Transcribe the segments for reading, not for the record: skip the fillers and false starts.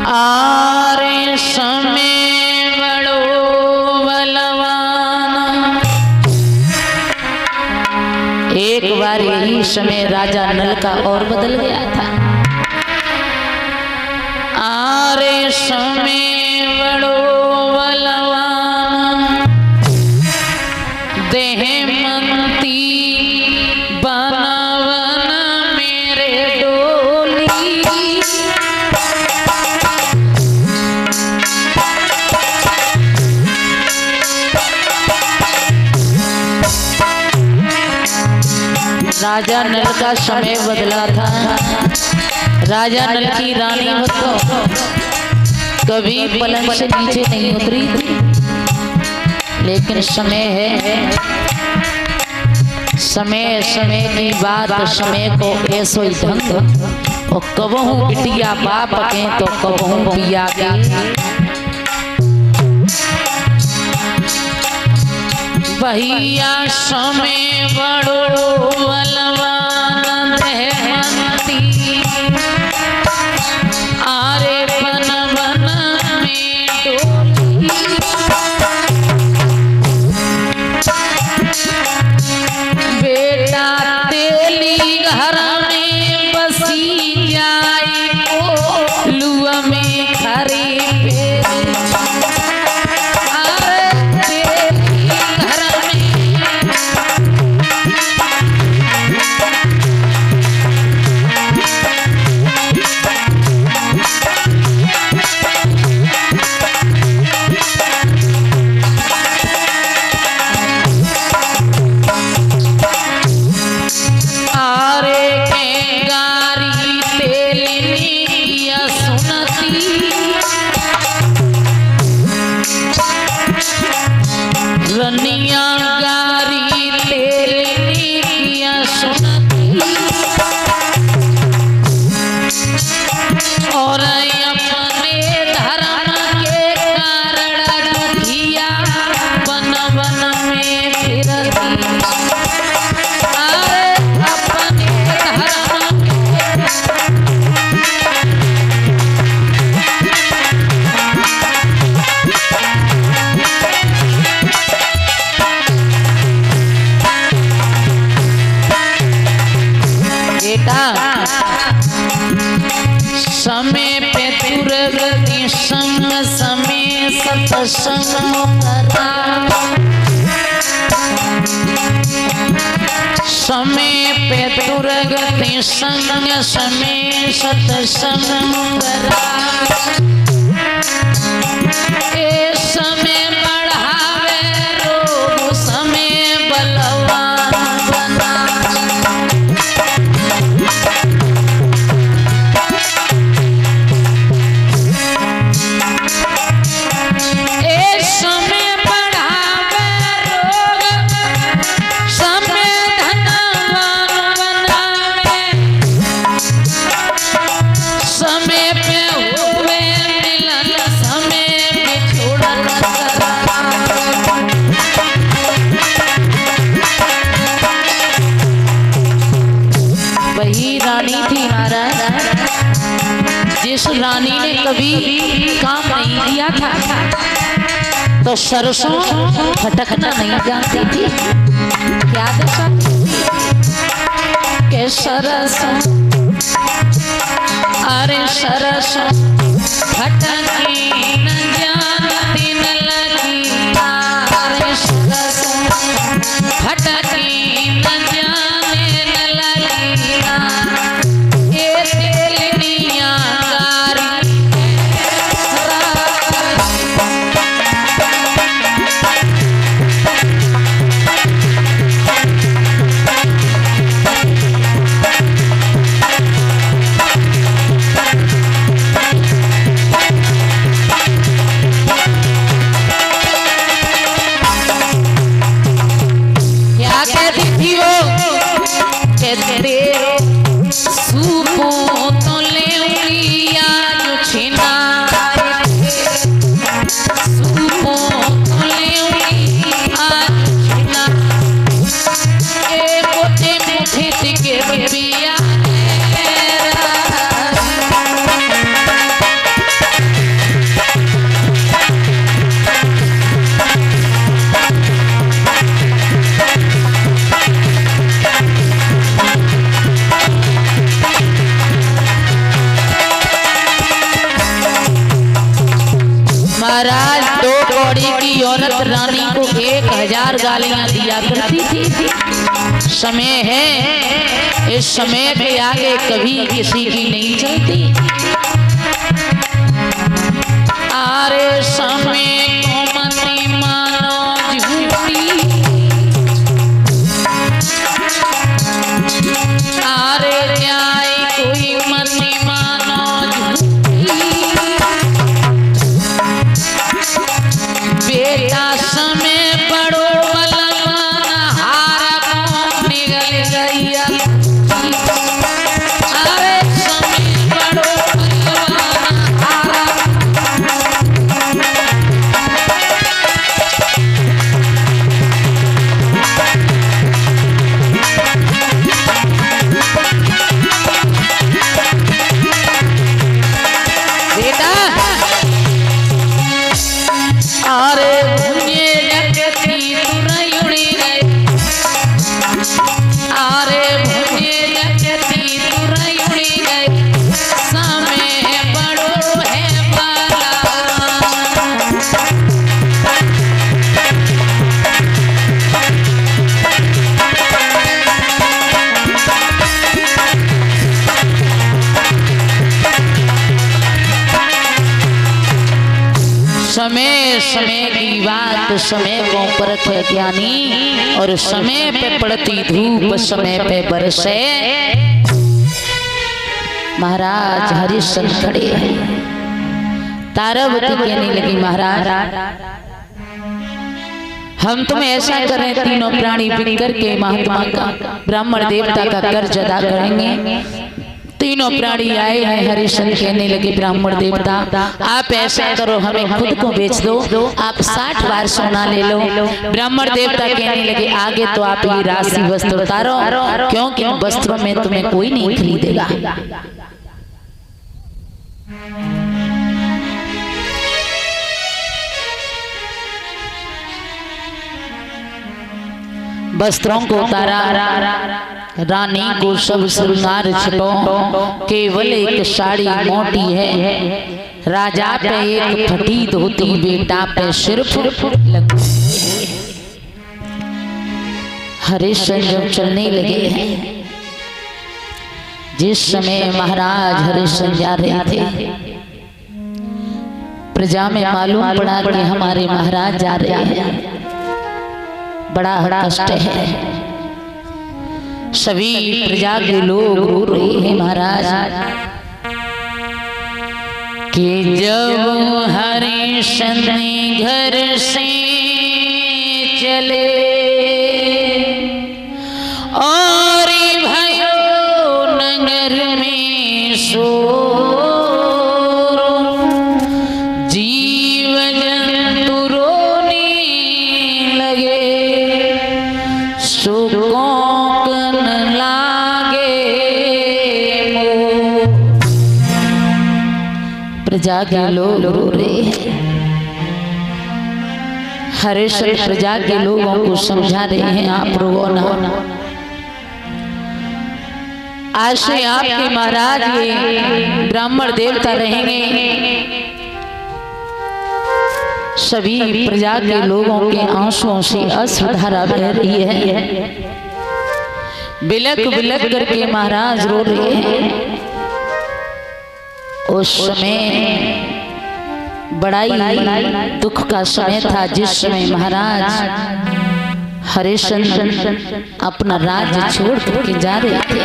आरे समय बड़ो बलवान। एक बार यही समय राजा नल का और बदल गया था। आरे समय बड़ो बलवान, देहमंती बनावन मेरे डोली। राजा नल का समय बदला था। राजा नल की रानी तो कभी पलंग से नीचे नहीं उतरी थी, लेकिन समय है, समय समय की बात, समय को ऐसो ही ढंग। और कबहू बिटिया बाप के तो कबहू पिया के। भैया समय बड़ो बलवान, देहमंती आरे बन बन में डोली। बेटा तेली घर में बसी जाए को लुआ में खरी रनिया गारी तेली किया सुनती। और अपने धर्म के कारण दुखिया बन बन में फिरती। अरे अपने धर्म समय पे दुर्गति संग समय सत्संग करा। समय पे दुर्गति संग समय सत्संग करा। ए समय बढ़ावे रोग, समय बलवान बना। रानी थी महाराज, जिस रानी ने कभी काम नहीं किया था, तो सरसों फटकना नहीं जानती थी। क्या दशा के सरसों, अरे सरसों फटकी न जानती न लगी। अरे सरसों फटकी न जाने न लगी। ये तेलिया गारी महाराज 2 कौड़ी की औरत रानी को 1000 गालियां दिया करती थी। समय है, इस समय के आगे कभी किसी की नहीं चलती। आरे समय को मत मानो झूठी, आरे जाए कोई मत मानो झूठी। बेटा समय बड़ो बलवान हार को निगल गया। अरे समय बड़ो बलवान हार। बेटा अरे भुंजे जगती तुरयुड़ी गए, अरे भुंजे जगती तुरयुड़ी गए। समय बड़ो है बाला, समय समय की बात समय को परख है ज्ञानी, और समय पे पड़ती धूप समय पे बरसे। महाराज हरिश्चंद्र खड़े हैं। तारावती कहने लगी महाराज हम तुम्हें ऐसा करें, तीनों प्राणी बिक के महात्मा का ब्राह्मण देवता का कर्ज अदा करेंगे। तीनों प्राणी आए हैं। हरिश्चंद्र कहने लगे ब्राह्मण देवता आप ऐसा करो, हमें खुद को बेच दो, आप 60 बार सोना ले लो। ब्राह्मण देवता कहने लगे आगे तो आप ये राशि वस्त्र उतारो, क्योंकि इन वस्त्रों में तुम्हें कोई नहीं खरीदेगा। वस्त्रों को उतारा, रानी को सब श्रृंगार छिपो, केवल एक साड़ी मोटी है। राजा पे एक फटी धोती, बेटा पे सिर्फ लगी। हरिश्चंद्र जब चलने लगे हैं, जिस समय महाराज हरिश्चंद्र जा रहे थे, प्रजा में मालूम पड़ा कि हमारे महाराज जा रहे हैं। बड़ा कष्ट है। सभी प्रजा के लोग रो रहे हैं महाराज कि जब हरिश्चंद्र घर से चले और भयो नगर में शोर, जीव जंतु रोने लगे, प्रजा के लोग रो रहे हैं। हरिश्चंद्र प्रजा के लोगों को समझा रहे हैं आप रो ना, आज से आपके महाराज ये ब्राह्मण देवता रहेंगे। सभी प्रजा के लोगों के आंसुओं से अश्रुधारा बह रही है। बिलक बिलक करके महाराज रो रहे हैं। उस समय बड़ा ही दुख का समय था, जिस समय महाराज हरिश्चंद्र अपना राज्य छोड़ के जा रहे थे।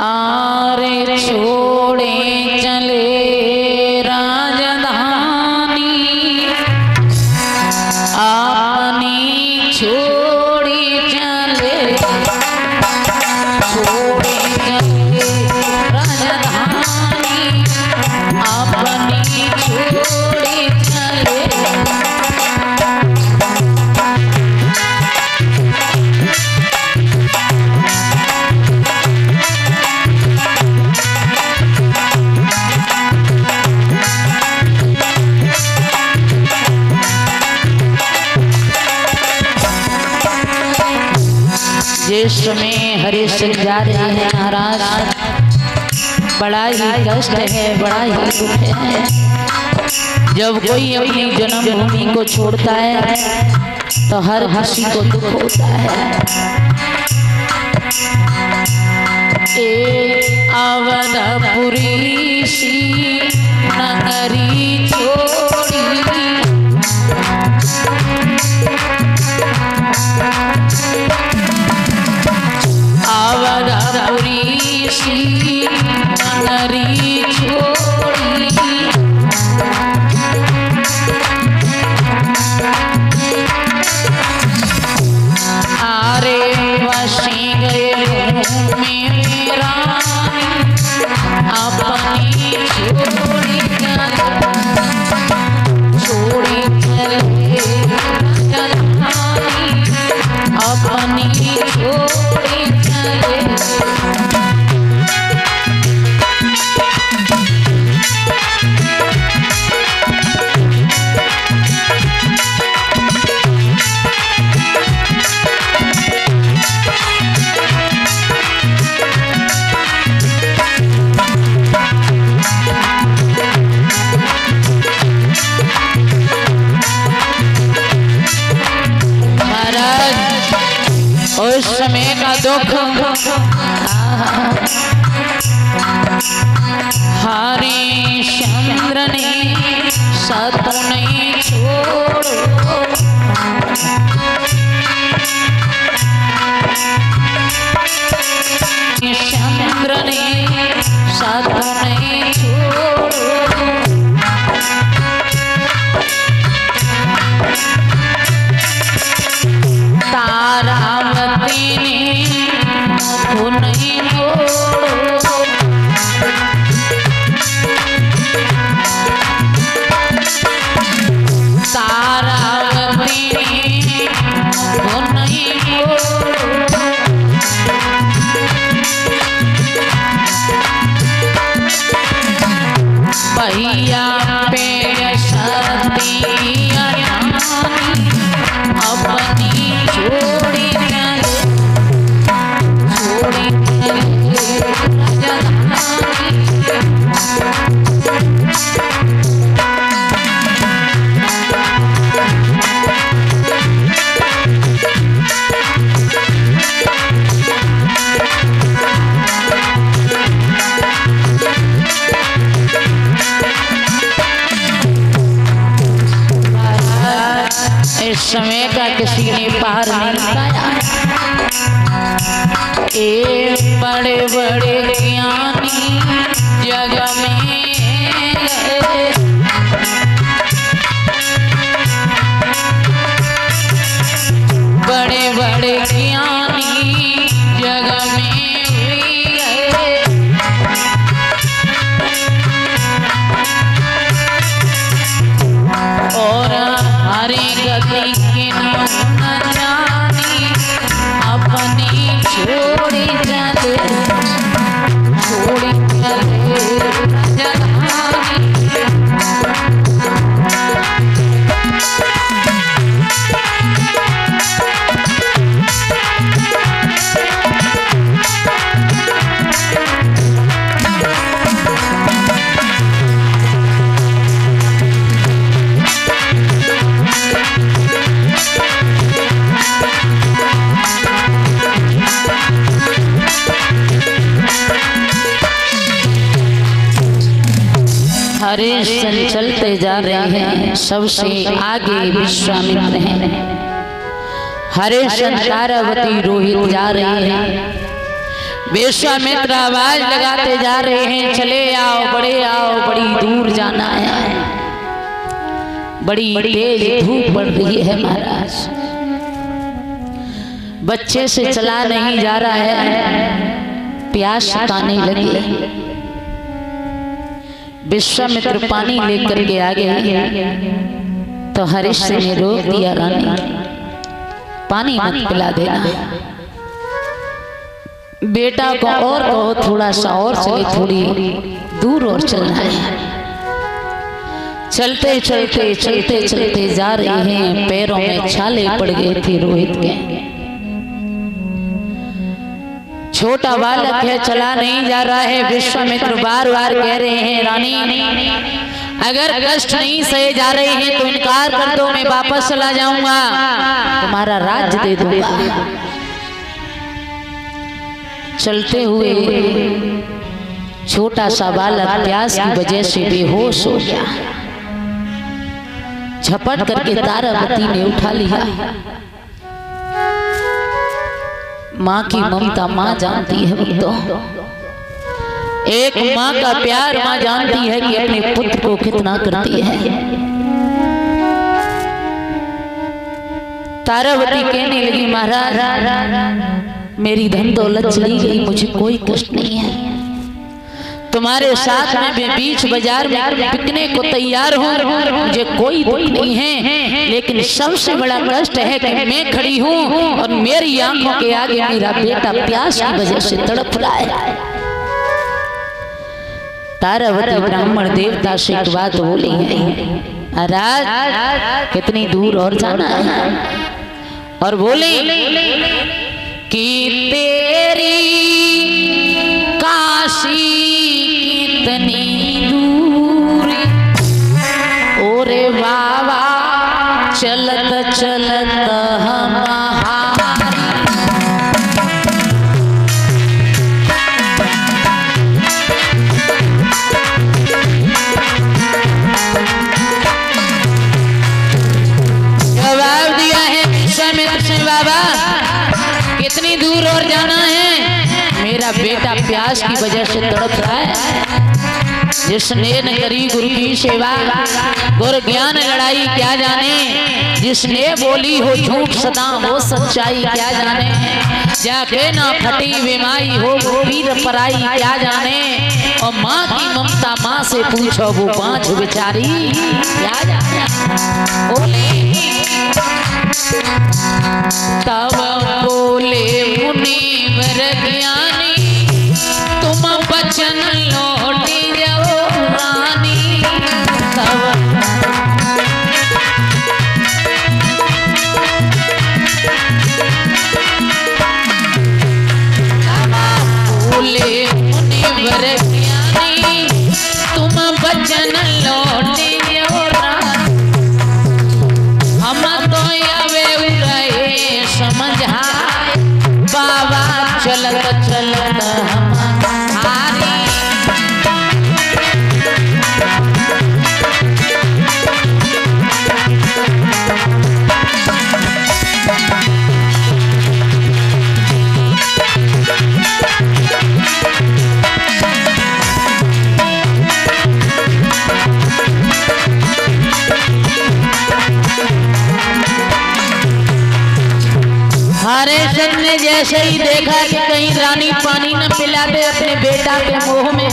आरे छोड़े चले राजधानी, अपनी छोड़ी चले, छोड़े चले राजधानी, अपनी छोड़ी चले। जिस समय हरिश्चंद्र जा रहे हैं महाराज, बड़ा ही कष्ट है, बड़ा ही दुख है जब कोई अपनी जन्मभूमि को छोड़ता है तो हर किसी को दुख होता है। अवधपुरी सी नगरी छोड़ी अवधपुरी सी नगरी छोड़ी आरे वसी गए मेरा अपनी छोड़ी छोड़ी अपनी छोड़ी उस समय का दुख हरिश्चंद्र ने साथ नहीं छोड़ो हरिश्चंद्र ने साथ नहीं छोड़ो तारावती ने नहीं छोड़ो तारावती ने नहीं छोड़ो भैया पे सती अपनी छोड़ी इस समय का किसी ने पार नहीं पाया। ए बड़े बड़े ज्ञानी जग में गए बड़े बड़े ज्ञानी जग में गए और हरे गति के न जानी अपनी छोड़ी चले छोड़ी चले हरिश्चंद्र चलते जा रहे हैं, सबसे आगे विश्वामित्र हैं। हरिश्चंद्र तारावती रोहित जा रहे हैं, विश्वामित्र आवाज लगाते जा रहे हैं, चले आओ बड़ी दूर जाना है, बड़ी तेज धूप पड़ रही है महाराज, बच्चे से चला नहीं जा रहा है, प्यास सताने लगी। विश्वामित्र पानी लेकर के आ गए तो हरिश्चंद्र ने रोक दिया, रानी पानी मत पिला देना, बेटा को और कहो थोड़ा सा और चले, थोड़ी दूर और चलना है। चलते चलते चलते चलते जा रहे हैं, पैरों में छाले पड़ गए थे रोहित के। छोटा बालक है, चला नहीं जा रहा है। विश्वामित्र बार बार कह रहे हैं रानी अगर कष्ट नहीं सहे जा रहे हैं तो इनकार कर दो, मैं वापस चला जाऊंगा, तुम्हारा राज्य दे दूंगा। चलते हुए छोटा सा बालक प्यास की वजह से बेहोश हो गया। झपट करके तारावती ने उठा लिया। माँ की ममता माँ जानती है भक्तों, एक माँ का प्यार माँ जानती है कि अपने पुत्र को कितना करती है। तारावती कहने लगी महाराज मेरी धन दौलत चली गई, मुझे कोई कष्ट नहीं है, तुम्हारे साथ में मैं बीच बाजार में बिकने को तैयार हूँ, मुझे कोई दुख नहीं है, लेकिन सबसे बड़ा कष्ट है कि मैं खड़ी हूँ और मेरी आंखों के आगे मेरा बेटा प्यास की वजह से तड़प रहा है। तारावती ब्राह्मण देवता से एक बात बोली है, महाराज कितनी दूर और जाना है, और बोले कि तेरी काशी कितनी दूर, ओरे बाबा चलत चलत जवाब दिया है विश्वामित्र से, बाबा कितनी दूर और जाना है, मेरा बेटा प्यास की वजह से तड़प रहा है। जिसने न करी गुरु की सेवा, गुरु ज्ञान लड़ाई क्या जाने, जिसने बोली हो झूठ सदा हो सच्चाई क्या जाने, जाके ना फटी बीमाई हो वीर पराई क्या जाने, और माँ की ममता माँ से पूछो वो पांच बेचारी क्या जाने। तब बोले मुनिवर ज्ञानी तुम बचन लौटी जाओ रानी, तब बोले मुनिवर ज्ञानी तुम बचन लौटी जाओ रानी, हम तो समझाए बाबा चलत चलत हमारी, हरिश्चंद्र ने जैसे ही देखा कि कहीं रानी पानी न पिला दे अपने बेटा के मुंह में,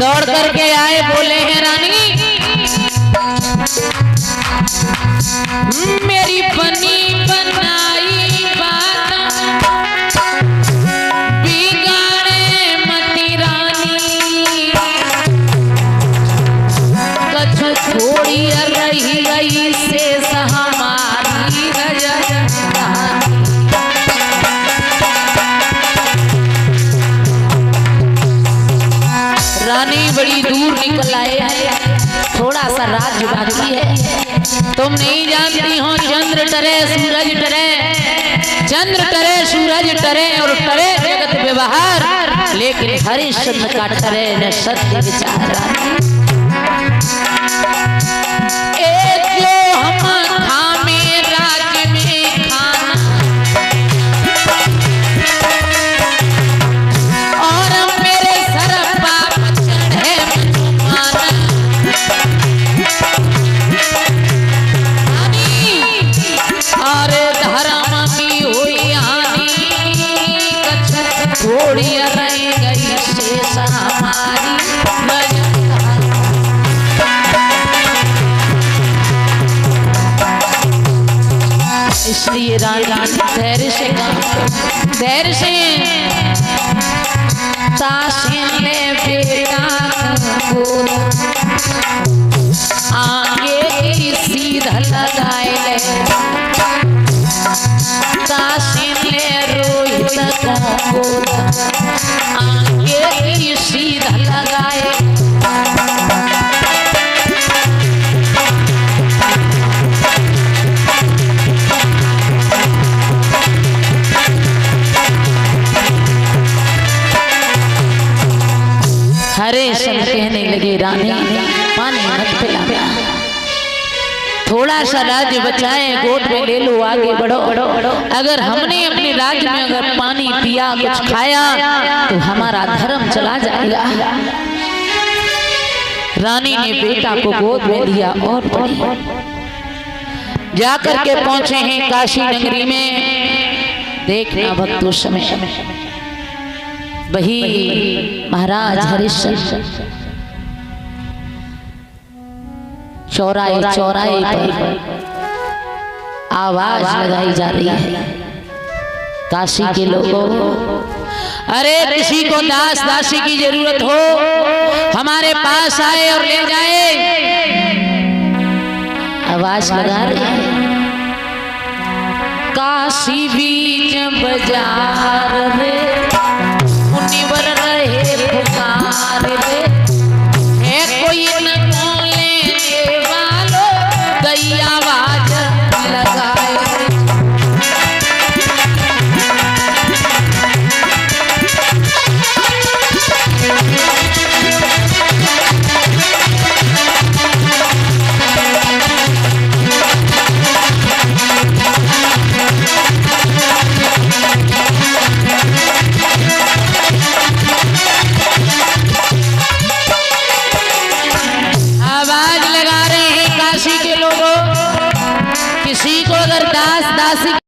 दौड़ करके आए, बोले हैं रानी मेरी बनी बनाई बात बिगाड़े मती रानी, कछु थोड़ी रही गई से हमारी रजा, रानी बड़ी दूर निकल आए हैं, थोड़ा सा राज्य बाकी है, तुम नहीं जानती हो चंद्र टरे सूरज टरे, चंद्र टरे सूरज टरे और टरे जगत व्यवहार, लेकिन हरिश्चंद्र का टरे न सत्य विचार। एक जो हम खामे राज्य में खाना और मेरे सर पाप चढ़े माना, और धर्म की हुई हानि थोड़ी रह गई शेष हमारी, इसलिए राजा धैर्य से धैर्य से ताशने बेटा को आगे की सीधा लगाए ले, काशी ने रोहित को आगे की सीधा लगाए। हरे सन कहने लगे रानी पानी मत पिलाना, थोड़ा सा राज्य बचाए, गोद में ले लो, आगे बढ़ो। अगर हमने अपने राज्य में अगर पानी पिया, कुछ खाया तो हमारा धर्म चला जाएगा। रानी ने बेटा को गोद में लिया और जाकर के पहुंचे हैं काशी नगरी में। देखना भक्त उस समय वही महाराज हरिश्चंद्र चौराहे पर आवाज लगाई जा रही है काशी के लोगों, अरे किसी को दास दासी की जरूरत हो हमारे पास आए और ले जाए। आवाज लगा रहे हैं काशी बीच बाजार रे मुनिवर रहे पुकार रे, है कोई न लेने वालो दैया आवाज लगाए। किसी को अगर दास दासी